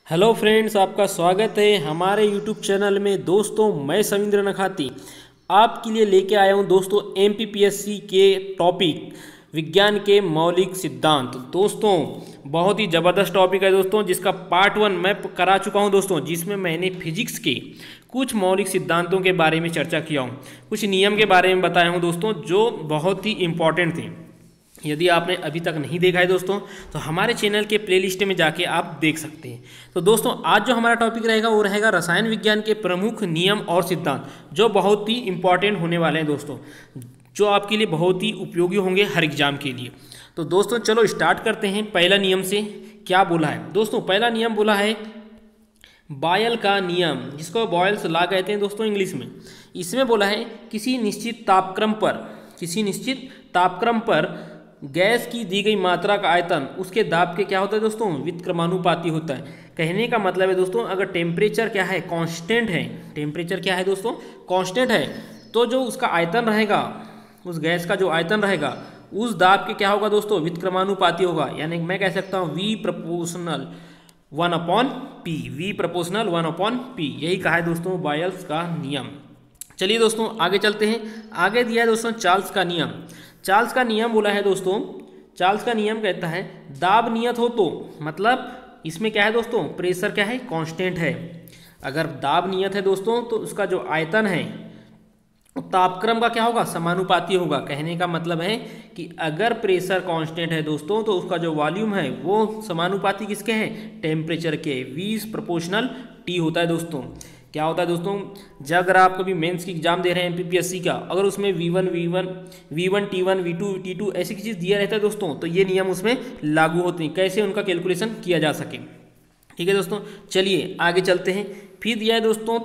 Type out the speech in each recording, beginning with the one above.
Hello friends, आपका स्वागत है हमारे यूट्यूब चैनल में। दोस्तों, मैं सविंद्र नखाती आपके लिए लेके आया हूं दोस्तों एमपीपीएससी के टॉपिक विज्ञान के मौलिक सिद्धांत। दोस्तों, बहुत ही ज़बरदस्त टॉपिक है दोस्तों, जिसका पार्ट 1 मैं करा चुका हूं दोस्तों, जिसमें मैंने फिजिक्स के कुछ मौलिक सिद्धांतों के बारे में चर्चा किया हूँ, कुछ नियम के बारे में बताया हूँ दोस्तों, जो बहुत ही इम्पॉर्टेंट थे। यदि आपने अभी तक नहीं देखा है दोस्तों, तो हमारे चैनल के प्लेलिस्ट में जाके आप देख सकते हैं। तो दोस्तों, आज जो हमारा टॉपिक रहेगा वो रहेगा रसायन विज्ञान के प्रमुख नियम और सिद्धांत, जो बहुत ही इंपॉर्टेंट होने वाले हैं दोस्तों, जो आपके लिए बहुत ही उपयोगी होंगे हर एग्जाम के लिए। तो दोस्तों, चलो स्टार्ट करते हैं पहला नियम से। क्या बोला है दोस्तों? पहला नियम बोला है बॉयल का नियम, जिसको बॉयल्स लॉ कहते हैं दोस्तों इंग्लिश में। इसमें बोला है किसी निश्चित तापक्रम पर गैस की दी गई मात्रा का आयतन उसके दाब के क्या होता है दोस्तों? व्युत्क्रमानुपाती होता है। कहने का मतलब है दोस्तों, अगर टेम्परेचर क्या है? कांस्टेंट है। टेम्परेचर क्या है दोस्तों? कांस्टेंट है। तो जो उसका आयतन रहेगा, उस गैस का जो आयतन रहेगा, उस दाब के क्या होगा दोस्तों? व्युत्क्रमानुपाती होगा। यानी मैं कह सकता हूँ V proportional 1/P। V proportional 1/P, यही कहा है दोस्तों बॉयल्स का नियम। चलिए दोस्तों, आगे चलते हैं। आगे दिया है दोस्तों चार्ल्स का नियम। चार्ल्स का नियम बोला है दोस्तों, चार्ल्स का नियम कहता है दाब नियत हो तो, मतलब इसमें क्या है दोस्तों? प्रेशर क्या है? कांस्टेंट है। अगर दाब नियत है दोस्तों, तो उसका जो आयतन है तापक्रम का क्या होगा? समानुपाती होगा। कहने का मतलब है कि अगर प्रेशर कांस्टेंट है दोस्तों, तो उसका जो वॉल्यूम है वो समानुपाती किसके हैं? टेम्परेचर के। V प्रोपोर्शनल T होता है दोस्तों। क्या होता है दोस्तों? जब अगर आप कभी मेंस की एग्जाम दे रहे हैं एमपीपीएससी का, अगर उसमें V1 T1 V2 T2 ऐसी चीज़ दिया रहता है दोस्तों, तो ये नियम उसमें लागू होते हैं, कैसे उनका कैलकुलेशन किया जा सके। ठीक है दोस्तों, चलिए आगे चलते हैं। फिर दिया है दोस्तों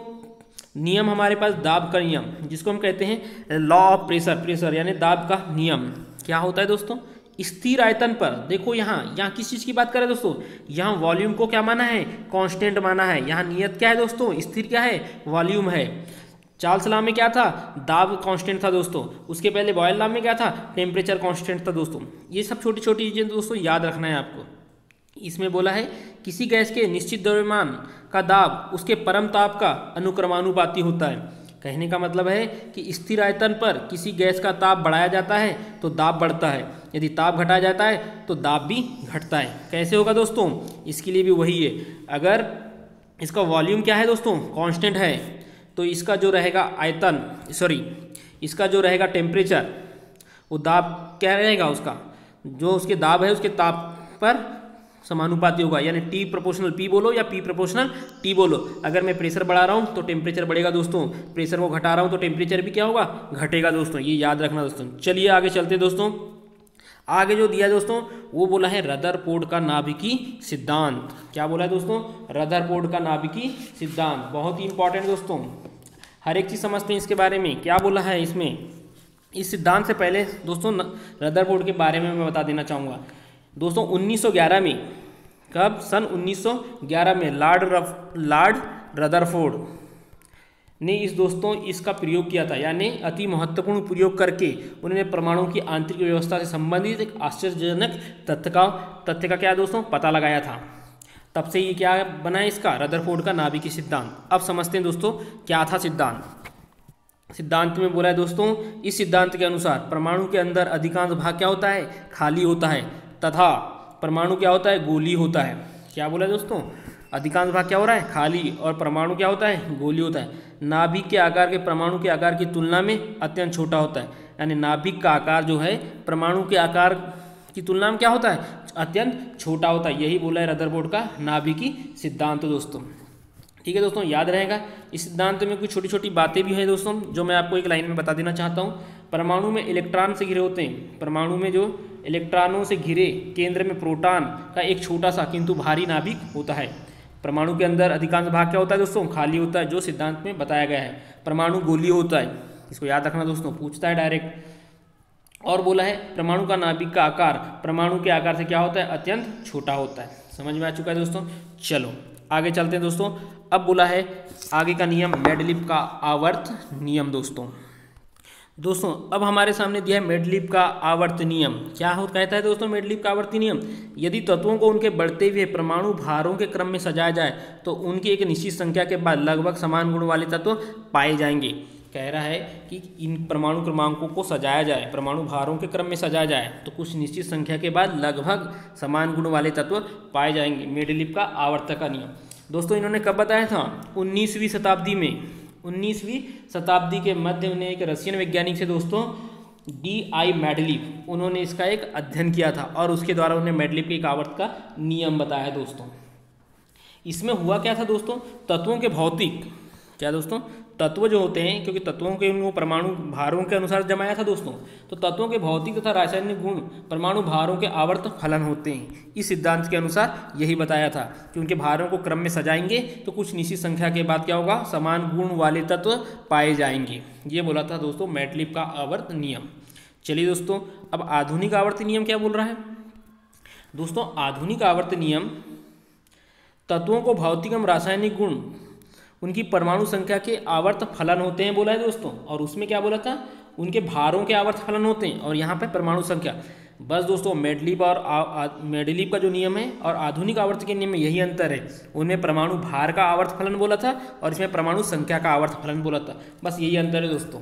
नियम हमारे पास दाब का नियम, जिसको हम कहते हैं लॉ ऑफ प्रेशर यानी दाब का नियम। क्या होता है दोस्तों? स्थिर आयतन पर, देखो यहाँ किस चीज़ की बात करें दोस्तों? यहाँ वॉल्यूम को क्या माना है? कांस्टेंट माना है। यहाँ नियत क्या है दोस्तों? स्थिर क्या है? वॉल्यूम है। चार्ल्स लॉ में क्या था? दाब कांस्टेंट था दोस्तों। उसके पहले बॉयल लॉ में क्या था? टेम्परेचर कांस्टेंट था दोस्तों। ये सब छोटी छोटी चीज़ें दोस्तों याद रखना है आपको। इसमें बोला है किसी गैस के निश्चित द्रव्यमान का दाब उसके परम ताप का अनुक्रमानुपाती होता है। कहने का मतलब है कि स्थिर आयतन पर किसी गैस का ताप बढ़ाया जाता है तो दाब बढ़ता है, यदि ताप घटाया जाता है तो दाब भी घटता है। कैसे होगा दोस्तों? इसके लिए भी वही है। अगर इसका वॉल्यूम क्या है दोस्तों? कांस्टेंट है, तो इसका जो रहेगा इसका जो रहेगा टेम्परेचर, वो दाब क्या रहेगा? उसका जो उसके दाब है उसके ताप पर समानुपाती होगा। यानी T प्रोपोर्शनल P बोलो या P प्रोपोर्शनल T बोलो। अगर मैं प्रेशर बढ़ा रहा हूँ तो टेम्परेचर बढ़ेगा दोस्तों, प्रेशर को घटा रहा हूँ तो टेम्परेचर भी क्या होगा? घटेगा दोस्तों। ये याद रखना दोस्तों। चलिए आगे चलते दोस्तों। आगे जो दिया दोस्तों वो बोला है रदरफोर्ड का नाभिकी सिद्धांत। क्या बोला है दोस्तों? रदरफोर्ड का नाभिकी सिद्धांत बहुत ही इंपॉर्टेंट दोस्तों, हर एक चीज़ समझते हैं इसके बारे में। क्या बोला है इसमें? इस सिद्धांत से पहले दोस्तों रदरफोर्ड के बारे में मैं बता देना चाहूँगा दोस्तों। 1911 में, कब? सन 1911 में लॉर्ड रदरफोर्ड ने इसका प्रयोग किया था। यानी अति महत्वपूर्ण प्रयोग करके उन्होंने परमाणु की आंतरिक व्यवस्था से संबंधित एक आश्चर्यजनक तथ्य का क्या दोस्तों? पता लगाया था। तब से ये क्या बना है? इसका रदरफोर्ड का नाभिकीय सिद्धांत। अब समझते हैं दोस्तों क्या था सिद्धांत में बोला है दोस्तों, इस सिद्धांत के अनुसार परमाणु के अंदर अधिकांश भाग क्या होता है? खाली होता है, तथा परमाणु क्या होता है? गोली होता है। क्या बोला है दोस्तों? अधिकांश भाग क्या हो रहा है? खाली, और परमाणु क्या होता है? गोली होता है। नाभिक के आकार के परमाणु के आकार की तुलना में अत्यंत छोटा होता है। यानी नाभिक का आकार जो है परमाणु के आकार की तुलना में क्या होता है? अत्यंत छोटा होता है। यही बोला है रदरफोर्ड का नाभिकीय सिद्धांत दोस्तों। ठीक है दोस्तों, याद रहेगा। इस सिद्धांत में कुछ छोटी छोटी बातें भी हैं दोस्तों, जो मैं आपको एक लाइन में बता देना चाहता हूँ। परमाणु में इलेक्ट्रॉन से घिरे होते हैं। परमाणु में जो इलेक्ट्रॉनों से घिरे केंद्र में प्रोटॉन का एक छोटा सा किंतु भारी नाभिक होता है। परमाणु के अंदर अधिकांश भाग क्या होता है दोस्तों? खाली होता है, जो सिद्धांत में बताया गया है। परमाणु गोलीय होता है, इसको याद रखना दोस्तों, पूछता है डायरेक्ट। और बोला है परमाणु का नाभिक का आकार परमाणु के आकार से क्या होता है? अत्यंत छोटा होता है। समझ में आ चुका है दोस्तों। चलो आगे चलते हैं दोस्तों। अब बोला है आगे का नियम मेंडलीव का आवर्त नियम दोस्तों। दोस्तों अब हमारे सामने दिया है मेडलीव का आवर्त नियम। क्या हो कहता है दोस्तों मेडलीव का आवर्त नियम? यदि तत्वों को उनके बढ़ते हुए परमाणु भारों के क्रम में सजाया जाए तो उनकी एक निश्चित संख्या के बाद लगभग समान गुण वाले तत्व पाए जाएंगे। कह रहा है कि इन परमाणु क्रमांकों को सजाया जाए, परमाणु भारों के क्रम में सजाया जाए तो कुछ निश्चित संख्या के बाद लगभग समान गुण वाले तत्व पाए जाएंगे। मेडलीव का आवर्त का नियम दोस्तों इन्होंने कब बताया था? 19वीं शताब्दी में। 19वीं शताब्दी के मध्य में एक रशियन वैज्ञानिक से दोस्तों D.I. मेडलीव, उन्होंने इसका एक अध्ययन किया था और उसके द्वारा उन्होंने मेडलीव के एक आवर्त का नियम बताया दोस्तों। इसमें हुआ क्या था दोस्तों? तत्वों के भौतिक, क्या दोस्तों, तत्व जो होते हैं, क्योंकि तत्वों के उनको परमाणु भारों के अनुसार जमाया था दोस्तों, तो तत्वों के भौतिक तथा रासायनिक गुण परमाणु भारों के आवर्त फलन होते हैं। इस सिद्धांत के अनुसार यही बताया था कि उनके भारों को क्रम में सजाएंगे तो कुछ निश्चित संख्या के बाद क्या होगा? समान गुण वाले तत्व पाए जाएंगे। ये बोला था दोस्तों मेडलीव का आवर्त नियम। चलिए दोस्तों अब आधुनिक आवर्त नियम क्या बोल रहा है? दोस्तों आधुनिक आवर्त नियम तत्वों को भौतिक एवं रासायनिक गुण उनकी परमाणु संख्या के आवर्त फलन होते हैं बोला है दोस्तों, और उसमें क्या बोला था? उनके भारों के आवर्त फलन होते हैं और यहाँ पे परमाणु संख्या। बस दोस्तों मेडलीव और मेडलीव का जो नियम है और आधुनिक आवर्त के नियम में यही अंतर है। उनमें परमाणु भार का आवर्त फलन बोला था और इसमें परमाणु संख्या का आवर्त फलन बोला था, बस यही अंतर है दोस्तों।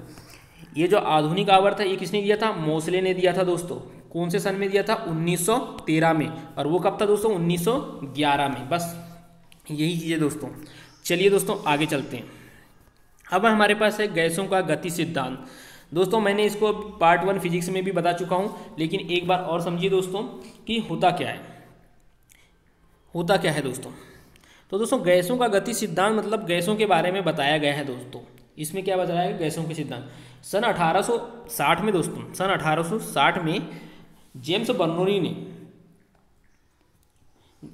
ये जो आधुनिक आवर्त है ये किसने दिया था? मोसले ने दिया था दोस्तों। कौन से सन में दिया था? 1913 में। और वो कब था दोस्तों? 1911 में। बस यही चीज़ है दोस्तों। चलिए दोस्तों आगे चलते हैं। अब हमारे पास है गैसों का गति सिद्धांत। दोस्तों मैंने इसको पार्ट 1 फिजिक्स में भी बता चुका हूँ, लेकिन एक बार और समझिए दोस्तों कि होता क्या है। होता क्या है दोस्तों? तो दोस्तों गैसों का गति सिद्धांत मतलब गैसों के बारे में बताया गया है दोस्तों। इसमें क्या बताया गया? गैसों के सिद्धांत। सन 1860 में दोस्तों, सन 1860 में जेम्स बर्नौली ने,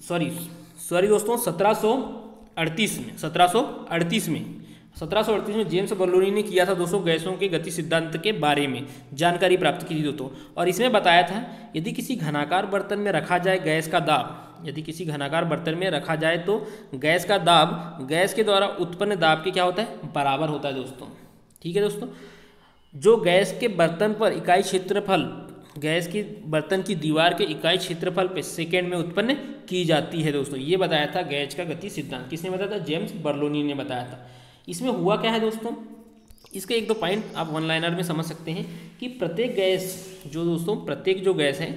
सॉरी दोस्तों 1738 में जेम्स बर्नौली ने किया था दोस्तों गैसों के गति सिद्धांत के बारे में जानकारी प्राप्त की थी दोस्तों। और इसमें बताया था यदि किसी घनाकार बर्तन में रखा जाए गैस का दाब, यदि किसी घनाकार बर्तन में रखा जाए तो गैस का दाब गैस के द्वारा उत्पन्न दाब के क्या होता है? बराबर होता है दोस्तों। ठीक है दोस्तों, जो गैस के बर्तन पर इकाई क्षेत्रफल, गैस की बर्तन की दीवार के इकाई क्षेत्रफल पे सेकेंड में उत्पन्न की जाती है दोस्तों। ये बताया था गैस का गति सिद्धांत। किसने बताया था? जेम्स बर्नौली ने बताया था। इसमें हुआ क्या है दोस्तों? इसके एक दो पॉइंट आप वन लाइनर में समझ सकते हैं कि प्रत्येक गैस जो दोस्तों, प्रत्येक जो गैस है,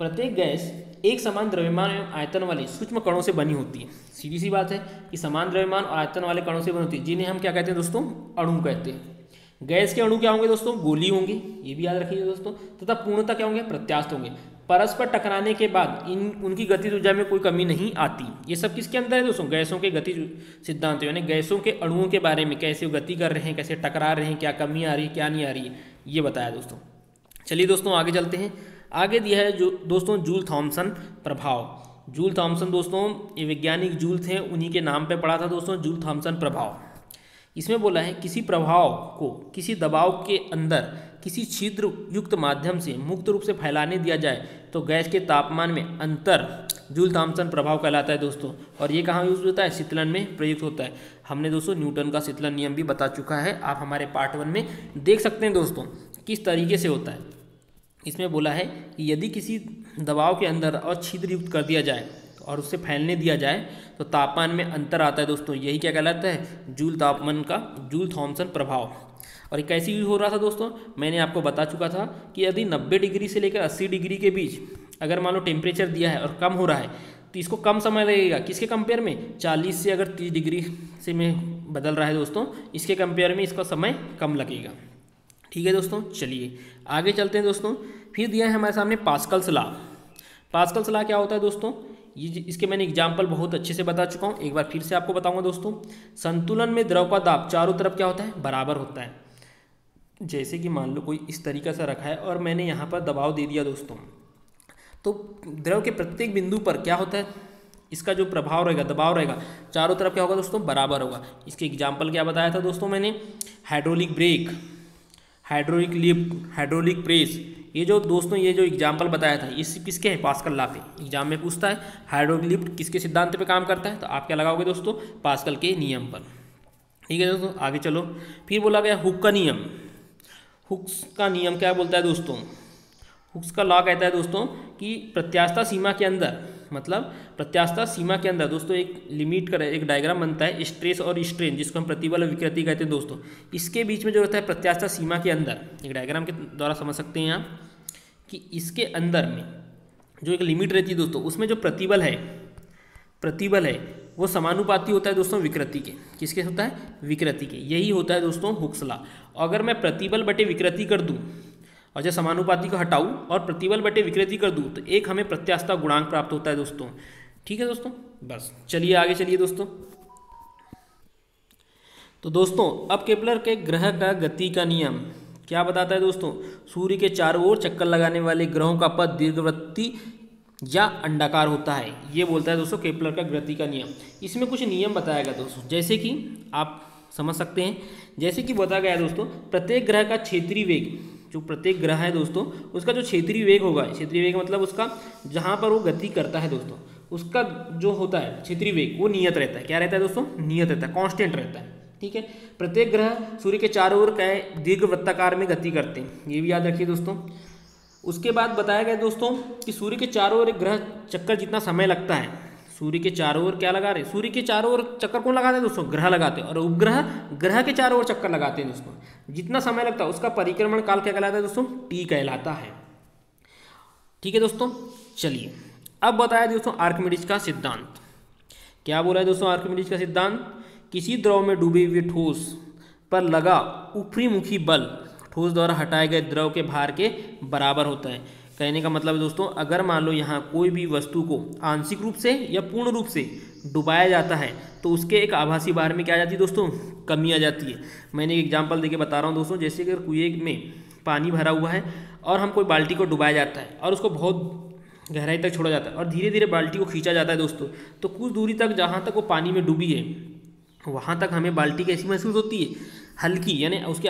प्रत्येक गैस एक समान द्रव्यमान एवं आयतन वाले सूक्ष्म कणों से बनी होती है। सीधी सी बात है कि समान द्रव्यमान और आयतन वाले कणों से बनी होती है, जिन्हें हम क्या कहते हैं दोस्तों? अणु कहते हैं। गैस के अणु क्या होंगे दोस्तों? गोली होंगे, ये भी याद रखिए दोस्तों। तथा पूर्णतः क्या होंगे? प्रत्यास्थ होंगे। परस्पर टकराने के बाद उनकी गतिज ऊर्जा में कोई कमी नहीं आती। ये सब किसके अंदर है दोस्तों? गैसों के गति सिद्धांत, यानी गैसों के अणुओं के बारे में, कैसे वो गति कर रहे हैं, कैसे टकरा रहे हैं, क्या कमी आ रही है, क्या नहीं आ रही है, ये बताया दोस्तों। चलिए दोस्तों आगे चलते हैं। आगे दिया है जो दोस्तों जूल थॉमसन प्रभाव। जूल थॉमसन दोस्तों ये वैज्ञानिक जूल थे, उन्हीं के नाम पर पड़ा था दोस्तों जूल थॉमसन प्रभाव। इसमें बोला है किसी प्रभाव को किसी दबाव के अंदर किसी छिद्र युक्त माध्यम से मुक्त रूप से फैलाने दिया जाए तो गैस के तापमान में अंतर जूल थॉमसन प्रभाव कहलाता है दोस्तों। और ये कहाँ यूज होता है? शीतलन में प्रयुक्त होता है। हमने दोस्तों न्यूटन का शीतलन नियम भी बता चुका है, आप हमारे पार्ट 1 में देख सकते हैं दोस्तों किस तरीके से होता है। इसमें बोला है कि यदि किसी दबाव के अंदर और छिद्र युक्त कर दिया जाए और उससे फैलने दिया जाए तो तापमान में अंतर आता है दोस्तों। यही क्या कहलाता है? जूल तापमान का जूल थॉमसन प्रभाव। और ये कैसे यूज हो रहा था दोस्तों? मैंने आपको बता चुका था कि यदि 90 डिग्री से लेकर 80 डिग्री के बीच अगर मान लो टेम्परेचर दिया है और कम हो रहा है तो इसको कम समय लगेगा। किसके कंपेयर में? 40 से अगर 30 डिग्री से में बदल रहा है दोस्तों, इसके कंपेयर में इसका समय कम लगेगा। ठीक है दोस्तों, चलिए आगे चलते हैं दोस्तों। फिर दिया है हमारे सामने पास्कल्स लॉ। पास्कल्स लॉ क्या होता है दोस्तों? ये इसके मैंने एग्जाम्पल बहुत अच्छे से बता चुका हूँ, एक बार फिर से आपको बताऊंगा दोस्तों। संतुलन में द्रव का दाब चारों तरफ क्या होता है? बराबर होता है। जैसे कि मान लो कोई इस तरीक़ा से रखा है और मैंने यहाँ पर दबाव दे दिया दोस्तों, तो द्रव के प्रत्येक बिंदु पर क्या होता है? इसका जो प्रभाव रहेगा, दबाव रहेगा, चारों तरफ क्या होगा दोस्तों? बराबर होगा। इसके एग्जाम्पल क्या बताया था दोस्तों मैंने? Hydraulic brake, hydraulic lift, hydraulic press. ये जो दोस्तों ये जो एग्जाम्पल बताया था ये किसके हैं? पास्कल लॉ पे। एग्जाम में पूछता है हाइड्रोलिक लिफ्ट किसके सिद्धांत पे काम करता है, तो आप क्या लगाओगे दोस्तों? पास्कल के नियम पर। ठीक है दोस्तों, आगे चलो। फिर बोला गया हुक का नियम। हुक्स का नियम क्या बोलता है दोस्तों, हुक्स का लॉ कहता है दोस्तों कि प्रत्यास्था सीमा के अंदर, मतलब प्रत्यास्था सीमा के अंदर दोस्तों एक लिमिट का एक डायग्राम बनता है, स्ट्रेस और स्ट्रेन, जिसको हम प्रतिबल और विकृति कहते हैं दोस्तों। इसके बीच में जो होता है प्रत्यास्था सीमा के अंदर, एक डायग्राम के द्वारा समझ सकते हैं आप कि इसके अंदर में जो एक लिमिट रहती है दोस्तों, उसमें जो प्रतिबल है वो समानुपाती होता है दोस्तों विकृति के। किसके होता है? विकृति के। यही होता है दोस्तों हुक्स लॉ। अगर मैं प्रतिबल बटे विकृति कर दूं और जब समानुपाती को हटाऊं और प्रतिबल बटे विकृति कर दूं तो एक हमें प्रत्यास्था गुणांक प्राप्त होता है दोस्तों। ठीक है दोस्तों, बस चलिए आगे चलिए दोस्तों। तो दोस्तों अब केपलर के ग्रह का गति का नियम क्या बताता है दोस्तों? सूर्य के चारों ओर चक्कर लगाने वाले ग्रहों का पथ दीर्घवृत्तीय या अंडाकार होता है, ये बोलता है दोस्तों केपलर का गति का नियम। इसमें कुछ नियम बताया गया दोस्तों, जैसे कि आप समझ सकते हैं, जैसे कि बताया गया दोस्तों प्रत्येक ग्रह का क्षेत्रीय वेग, जो प्रत्येक ग्रह है दोस्तों उसका जो क्षेत्रीय वेग होगा, क्षेत्रीय वेग मतलब उसका जहाँ पर वो गति करता है दोस्तों, उसका जो होता है क्षेत्रीय वेग वो नियत रहता है। क्या रहता है दोस्तों? नियत रहता है, कांस्टेंट रहता है। ठीक है, प्रत्येक ग्रह सूर्य के चारों ओर दीर्घवृत्ताकार में गति करते हैं, ये भी याद रखिए दोस्तों। उसके बाद बताया गया दोस्तों कि सूर्य के चारों ओर एक ग्रह चक्कर जितना समय लगता है, सूर्य के चारों ओर क्या लगा रहे? सूर्य के चारों ओर चक्कर कौन लगाते हैं दोस्तों? ग्रह लगाते हैं। और उपग्रह ग्रह के चारों ओर चक्कर लगाते हैं दोस्तों। जितना समय लगता है उसका परिक्रमण काल क्या कहलाता है दोस्तों? टी कहलाता है। ठीक है दोस्तों, चलिए अब बताया दोस्तों आर्किमिडीज का सिद्धांत। क्या बोला है दोस्तों आर्किमिडीज का सिद्धांत? किसी द्रव में डूबे हुए ठोस पर लगा ऊपरी मुखी बल ठोस द्वारा हटाए गए द्रव के भार के बराबर होता है। कहने का मतलब है दोस्तों, अगर मान लो यहाँ कोई भी वस्तु को आंशिक रूप से या पूर्ण रूप से डुबाया जाता है तो उसके एक आभासी भार में क्या आ जाती है दोस्तों? कमी आ जाती है। मैंने एक एग्जांपल देके बता रहा हूँ दोस्तों, जैसे कि अगर कुएं में पानी भरा हुआ है और हम कोई बाल्टी को डुबाया जाता है और उसको बहुत गहराई तक छोड़ा जाता है और धीरे धीरे बाल्टी को खींचा जाता है दोस्तों, तो कुछ दूरी तक जहाँ तक वो पानी में डूबी है वहाँ तक हमें बाल्टी कैसी महसूस होती है? हल्की, यानी उसके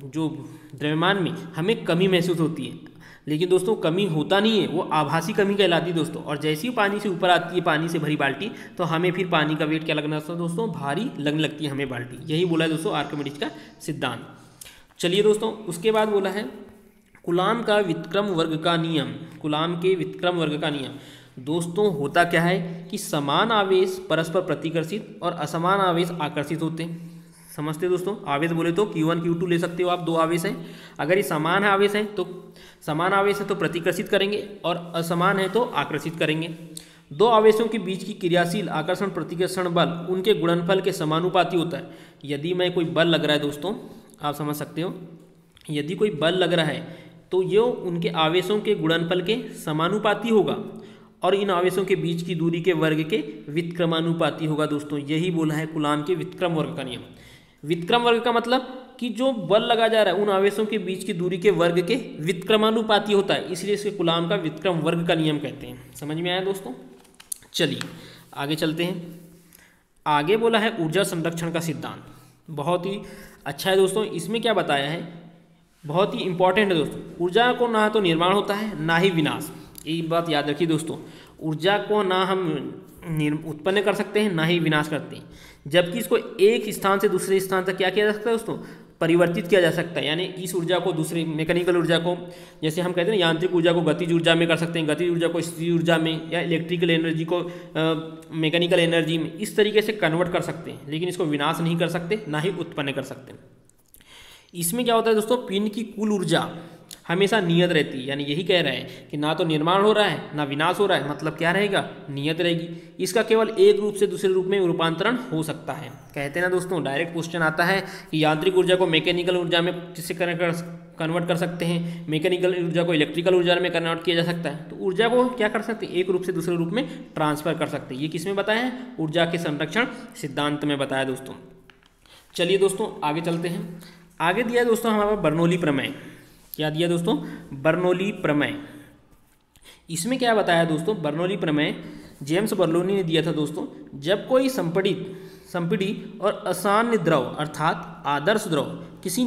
जो द्रव्यमान में हमें कमी महसूस होती है। लेकिन दोस्तों कमी होता नहीं है, वो आभासी कमी कहलाती है दोस्तों। और जैसे ही पानी से ऊपर आती है पानी से भरी बाल्टी, तो हमें फिर पानी का वेट क्या लगना है दोस्तों? भारी लगने लगती है हमें बाल्टी। यही बोला है दोस्तों आर्किमिडीज का सिद्धांत। चलिए दोस्तों, उसके बाद बोला है कूलाम का व्युत्क्रम वर्ग का नियम। कूलाम के व्युत्क्रम वर्ग का नियम दोस्तों होता क्या है कि समान आवेश परस्पर प्रतिकर्षित और असमान आवेश आकर्षित होते हैं। समझते दोस्तों? आवेश बोले तो Q1 Q2 ले सकते हो आप, दो आवेश हैं। अगर ये समान आवेश हैं तो समान आवेश है तो प्रतिकर्षित करेंगे और असमान है तो आकर्षित करेंगे। दो आवेशों के बीच की क्रियाशील आकर्षण प्रतिकर्षण बल उनके गुणनफल के समानुपाती होता है। यदि मैं कोई बल लग रहा है दोस्तों, आप समझ सकते हो, यदि कोई बल लग रहा है तो ये उनके आवेशों के गुणनफल के समानुपाती होगा और इन आवेशों के बीच की दूरी के वर्ग के व्युत्क्रमानुपाती होगा दोस्तों। यही बोला है कूलाम के व्युत्क्रम वर्ग का नियम। व्युत्क्रम वर्ग का मतलब कि जो बल लगा जा रहा है उन आवेशों के बीच की दूरी के वर्ग के व्युत्क्रमानुपाती होता है, इसलिए इसे कूलाम का व्युत्क्रम वर्ग का नियम कहते हैं। समझ में आया दोस्तों? चलिए आगे चलते हैं। आगे बोला है ऊर्जा संरक्षण का सिद्धांत। बहुत ही अच्छा है दोस्तों। इसमें क्या बताया है, बहुत ही इंपॉर्टेंट है दोस्तों। ऊर्जा को ना तो निर्माण होता है ना ही विनाश। एक बात याद रखिए दोस्तों, ऊर्जा को ना हम उत्पन्न कर सकते हैं ना ही विनाश करते हैं, जबकि इसको एक स्थान से दूसरे स्थान तक क्या किया जा सकता है दोस्तों? परिवर्तित किया जा सकता है। यानी इस ऊर्जा को दूसरे मैकेनिकल ऊर्जा को, जैसे हम कहते हैं ना यांत्रिक ऊर्जा को गतिज ऊर्जा में कर सकते हैं, गतिज ऊर्जा को स्थिर ऊर्जा में, या इलेक्ट्रिकल एनर्जी को मैकेनिकल एनर्जी में, इस तरीके से कन्वर्ट कर सकते हैं। लेकिन इसको विनाश नहीं कर सकते ना ही उत्पन्न कर सकते। इसमें क्या होता है दोस्तों, पिंड की कुल ऊर्जा हमेशा नियत रहती है। यानी यही कह रहे हैं कि ना तो निर्माण हो रहा है ना विनाश हो रहा है, मतलब क्या रहेगा? नियत रहेगी। इसका केवल एक रूप से दूसरे रूप में रूपांतरण हो सकता है। कहते हैं ना दोस्तों, डायरेक्ट क्वेश्चन आता है कि यांत्रिक ऊर्जा को मैकेनिकल ऊर्जा में किससे कन्वर्ट कर सकते हैं, मैकेनिकल ऊर्जा को इलेक्ट्रिकल ऊर्जा में कन्वर्ट किया जा सकता है। तो ऊर्जा को क्या कर सकते हैं? एक रूप से दूसरे रूप में ट्रांसफर कर सकते हैं। ये किस में बताया है? ऊर्जा के संरक्षण सिद्धांत में बताया दोस्तों। चलिए दोस्तों आगे चलते हैं। आगे दिया है दोस्तों हमारा बर्नौली प्रमेय। क्या दिया दोस्तों? बर्नौली प्रमेय। इसमें क्या बताया दोस्तों? बर्नौली प्रमेय जेम्स बर्नौली ने दिया था दोस्तों। जब कोई संपीड़ित संपीडी और असान्य द्रव अर्थात आदर्श द्रव किसी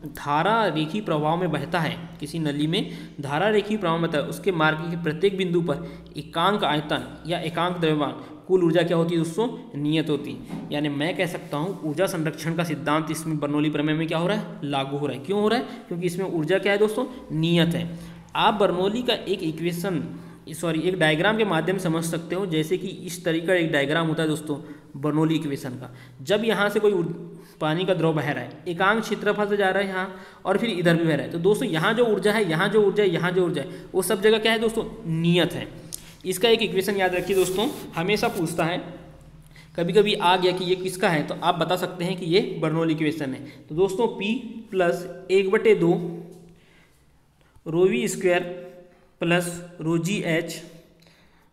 धारा रेखी प्रवाह में बहता है, किसी नली में धारा रेखी प्रवाह में बहता है, उसके मार्ग के प्रत्येक बिंदु पर एकांक आयतन या एकांक द्रव्यमान कुल ऊर्जा क्या होती है दोस्तों, नियत होती है। यानी मैं कह सकता हूँ ऊर्जा संरक्षण का सिद्धांत इसमें बर्नौली प्रमेय में क्या हो रहा है, लागू हो रहा है। क्यों हो रहा है, क्योंकि इसमें ऊर्जा क्या है दोस्तों, नियत है। आप बर्नौली का एक डायग्राम के माध्यम से समझ सकते हो, जैसे कि इस तरीके का एक डायग्राम होता है दोस्तों बर्नौली इक्वेशन का। जब यहाँ से कोई पानी का द्रव बह रहा है, एकांक क्षेत्रफल से जा रहा है यहाँ और फिर इधर भी बह रहा है, तो दोस्तों यहाँ जो ऊर्जा है, यहाँ जो ऊर्जा है, यहाँ जो ऊर्जा है, वो सब जगह क्या है दोस्तों, नियत है। इसका एक इक्वेशन याद रखिए दोस्तों, हमेशा पूछता है, कभी कभी आ गया कि ये किसका है तो आप बता सकते हैं कि ये बर्नौली इक्वेशन है। तो दोस्तों P plus 1/2 ρv² plus ρgh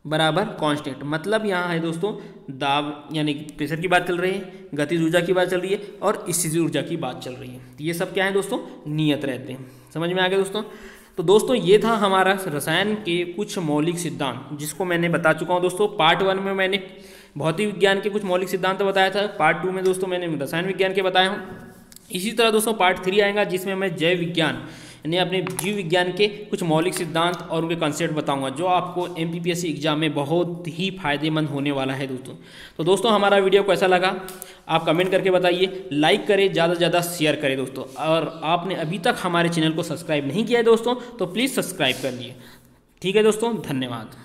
बराबर कांस्टेंट। मतलब यहाँ है दोस्तों दाब यानी प्रेशर की बात चल रही है, गतिज ऊर्जा की बात चल रही है और स्थितिज ऊर्जा की बात चल रही है। तो ये सब क्या है दोस्तों, नियत रहते हैं। समझ में आ गया दोस्तों। तो दोस्तों ये था हमारा रसायन के कुछ मौलिक सिद्धांत, जिसको मैंने बता चुका हूँ दोस्तों। पार्ट 1 में मैंने भौतिक विज्ञान के कुछ मौलिक सिद्धांत बताया था, पार्ट 2 में दोस्तों मैंने रसायन विज्ञान के बताया हूँ। इसी तरह दोस्तों पार्ट 3 आएगा, जिसमें मैं जैव विज्ञान यानी अपने जीव विज्ञान के कुछ मौलिक सिद्धांत और उनके कंसेप्ट बताऊंगा, जो आपको MPPSC एग्जाम में बहुत ही फायदेमंद होने वाला है दोस्तों। तो दोस्तों हमारा वीडियो कैसा लगा आप कमेंट करके बताइए, लाइक करें, ज़्यादा से ज़्यादा शेयर करें दोस्तों। और आपने अभी तक हमारे चैनल को सब्सक्राइब नहीं किया है दोस्तों तो प्लीज़ सब्सक्राइब कर लिए। ठीक है दोस्तों, धन्यवाद।